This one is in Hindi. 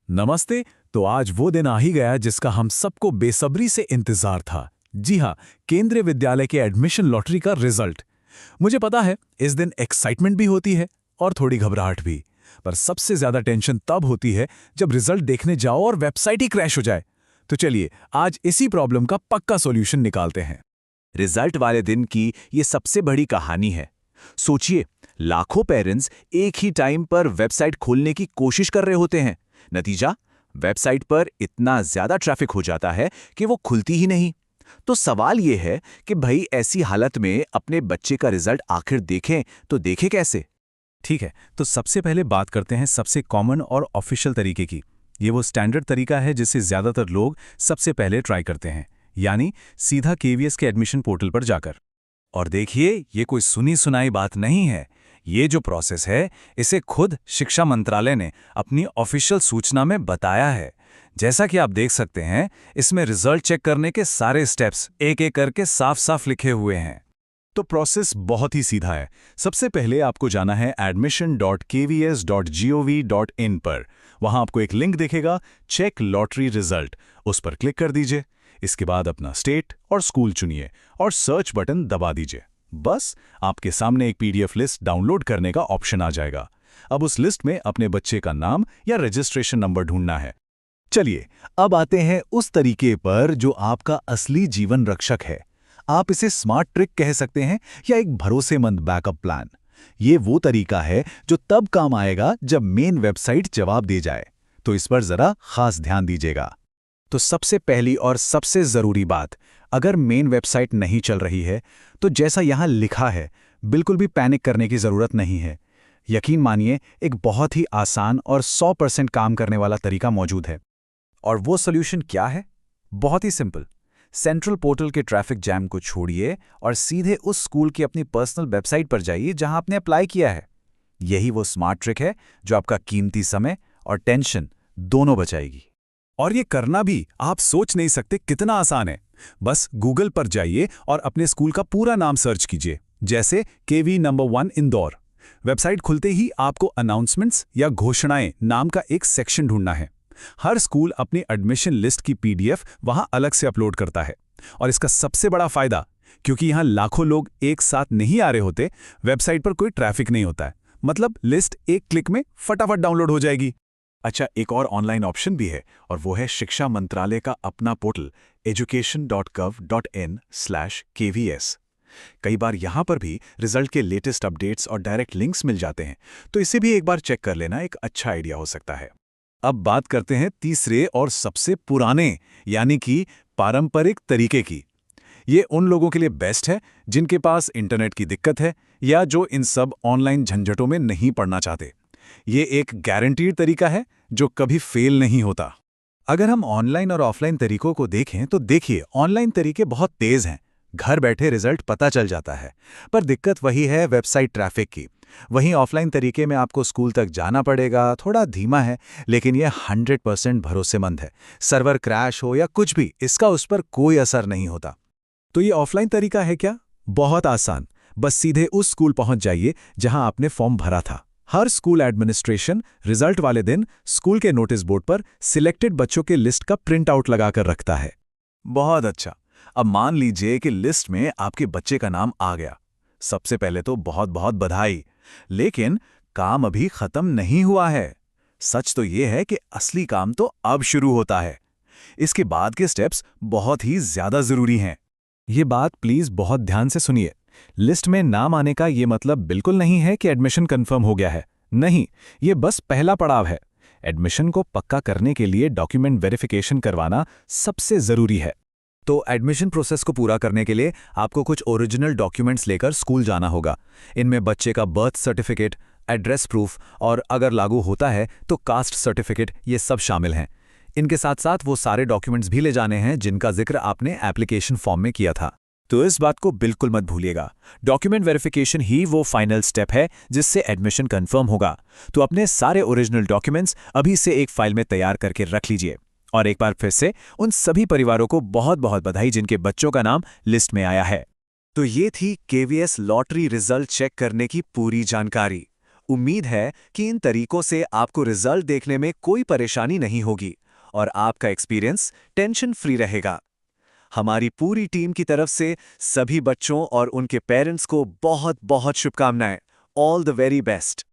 नमस्ते। तो आज वो दिन आ ही गया जिसका हम सबको बेसब्री से इंतजार था। जी हाँ, केंद्रीय विद्यालय के एडमिशन लॉटरी का रिजल्ट। मुझे पता है, इस दिन एक्साइटमेंट भी होती है और थोड़ी घबराहट भी। पर सबसे ज्यादा टेंशन तब होती है जब रिजल्ट देखने जाओ और वेबसाइट ही क्रैश हो जाए। तो चलिए आज इसी प्रॉब्लम का पक्का सॉल्यूशन निकालते हैं। रिजल्ट वाले दिन की ये सबसे बड़ी कहानी है। सोचिए, लाखों पेरेंट्स एक ही टाइम पर वेबसाइट खोलने की कोशिश कर रहे होते हैं। नतीजा, वेबसाइट पर इतना ज्यादा ट्रैफिक हो जाता है कि वो खुलती ही नहीं। तो सवाल ये है कि भाई ऐसी हालत में अपने बच्चे का रिजल्ट आखिर देखें तो देखें कैसे? ठीक है, तो सबसे पहले बात करते हैं सबसे कॉमन और ऑफिशियल तरीके की। ये वो स्टैंडर्ड तरीका है जिसे ज्यादातर लोग सबसे पहले ट्राई करते हैं, यानी सीधा केवीएस के एडमिशन पोर्टल पर जाकर। और देखिए, ये कोई सुनी सुनाई बात नहीं है। ये जो प्रोसेस है, इसे खुद शिक्षा मंत्रालय ने अपनी ऑफिशियल सूचना में बताया है। जैसा कि आप देख सकते हैं, इसमें रिजल्ट चेक करने के सारे स्टेप्स एक एक करके साफ साफ लिखे हुए हैं। तो प्रोसेस बहुत ही सीधा है। सबसे पहले आपको जाना है admission.kvs.gov.in पर। वहां आपको एक लिंक दिखेगा, चेक लॉटरी रिजल्ट। उस पर क्लिक कर दीजिए। इसके बाद अपना स्टेट और स्कूल चुनिए और सर्च बटन दबा दीजिए। बस आपके सामने एक पीडीएफ लिस्ट डाउनलोड करने का ऑप्शन आ जाएगा। अब उस लिस्ट में अपने बच्चे का नाम या रजिस्ट्रेशन नंबर ढूंढना है। चलिए, अब आते हैं उस तरीके पर जो आपका असली जीवन रक्षक है। आप इसे स्मार्ट ट्रिक कह सकते हैं या एक भरोसेमंद बैकअप प्लान। ये वो तरीका है जो तब काम आएगा जब मेन वेबसाइट जवाब दे जाए। तो इस पर जरा खास ध्यान दीजिएगा। तो सबसे पहली और सबसे ज़रूरी बात, अगर मेन वेबसाइट नहीं चल रही है तो जैसा यहाँ लिखा है, बिल्कुल भी पैनिक करने की ज़रूरत नहीं है। यकीन मानिए, एक बहुत ही आसान और 100% काम करने वाला तरीका मौजूद है। और वो सॉल्यूशन क्या है? बहुत ही सिंपल। सेंट्रल पोर्टल के ट्रैफिक जैम को छोड़िए और सीधे उस स्कूल की अपनी पर्सनल वेबसाइट पर जाइए जहां आपने अप्लाई किया है। यही वो स्मार्ट ट्रिक है जो आपका कीमती समय और टेंशन दोनों बचाएगी। और ये करना भी आप सोच नहीं सकते कितना आसान है। बस गूगल पर जाइए और अपने स्कूल का पूरा नाम सर्च कीजिए, जैसे केवी नंबर 1 इंदौर। वेबसाइट खुलते ही आपको अनाउंसमेंट्स या घोषणाएं नाम का एक सेक्शन ढूंढना है। हर स्कूल अपनी एडमिशन लिस्ट की पीडीएफ वहां अलग से अपलोड करता है। और इसका सबसे बड़ा फायदा, क्योंकि यहां लाखों लोग एक साथ नहीं आ रहे होते, वेबसाइट पर कोई ट्रैफिक नहीं होता है। मतलब लिस्ट एक क्लिक में फटाफट डाउनलोड हो जाएगी। अच्छा, एक और ऑनलाइन ऑप्शन भी है और वो है शिक्षा मंत्रालय का अपना पोर्टल education.gov.in/kvs। कई बार यहां पर भी रिजल्ट के लेटेस्ट अपडेट्स और डायरेक्ट लिंक्स मिल जाते हैं, तो इसे भी एक बार चेक कर लेना एक अच्छा आइडिया हो सकता है। अब बात करते हैं तीसरे और सबसे पुराने, यानी कि पारंपरिक तरीके की। ये उन लोगों के लिए बेस्ट है जिनके पास इंटरनेट की दिक्कत है या जो इन सब ऑनलाइन झंझटों में नहीं पड़ना चाहते। ये एक गारंटीड तरीका है जो कभी फेल नहीं होता। अगर हम ऑनलाइन और ऑफलाइन तरीकों को देखें तो देखिए, ऑनलाइन तरीके बहुत तेज हैं। घर बैठे रिजल्ट पता चल जाता है। पर दिक्कत वही है, वेबसाइट ट्रैफिक की। वहीं ऑफलाइन तरीके में आपको स्कूल तक जाना पड़ेगा, थोड़ा धीमा है, लेकिन यह 100% भरोसेमंद है। सर्वर क्रैश हो या कुछ भी, इसका उस पर कोई असर नहीं होता। तो ये ऑफलाइन तरीका है क्या? बहुत आसान। बस सीधे उस स्कूल पहुंच जाइए जहां आपने फॉर्म भरा था। हर स्कूल एडमिनिस्ट्रेशन रिजल्ट वाले दिन स्कूल के नोटिस बोर्ड पर सिलेक्टेड बच्चों के लिस्ट का प्रिंट आउट लगाकर रखता है। बहुत अच्छा। अब मान लीजिए कि लिस्ट में आपके बच्चे का नाम आ गया। सबसे पहले तो बहुत बहुत बधाई। लेकिन काम अभी खत्म नहीं हुआ है। सच तो यह है कि असली काम तो अब शुरू होता है। इसके बाद के स्टेप्स बहुत ही ज्यादा जरूरी हैं। ये बात प्लीज बहुत ध्यान से सुनिए। लिस्ट में नाम आने का ये मतलब बिल्कुल नहीं है कि एडमिशन कंफर्म हो गया है। नहीं, ये बस पहला पड़ाव है। एडमिशन को पक्का करने के लिए डॉक्यूमेंट वेरिफिकेशन करवाना सबसे जरूरी है। तो एडमिशन प्रोसेस को पूरा करने के लिए आपको कुछ ओरिजिनल डॉक्यूमेंट्स लेकर स्कूल जाना होगा। इनमें बच्चे का बर्थ सर्टिफिकेट, एड्रेस प्रूफ और अगर लागू होता है तो कास्ट सर्टिफिकेट, ये सब शामिल हैं। इनके साथ साथ वो सारे डॉक्यूमेंट्स भी ले जाने हैं जिनका जिक्र आपने एप्लीकेशन फॉर्म में किया था। तो इस बात को बिल्कुल मत भूलिएगा। डॉक्यूमेंट वेरिफिकेशन ही वो फाइनल स्टेप है जिससे एडमिशन कंफर्म होगा। तो अपने सारे ओरिजिनल डॉक्यूमेंट्स अभी से एक फाइल में तैयार करके रख लीजिए। और एक बार फिर से उन सभी परिवारों को बहुत बहुत बधाई जिनके बच्चों का नाम लिस्ट में आया है। तो ये थी केवीएस लॉटरी रिजल्ट चेक करने की पूरी जानकारी। उम्मीद है कि इन तरीकों से आपको रिजल्ट देखने में कोई परेशानी नहीं होगी और आपका एक्सपीरियंस टेंशन फ्री रहेगा। हमारी पूरी टीम की तरफ से सभी बच्चों और उनके पेरेंट्स को बहुत बहुत शुभकामनाएं। All the very best.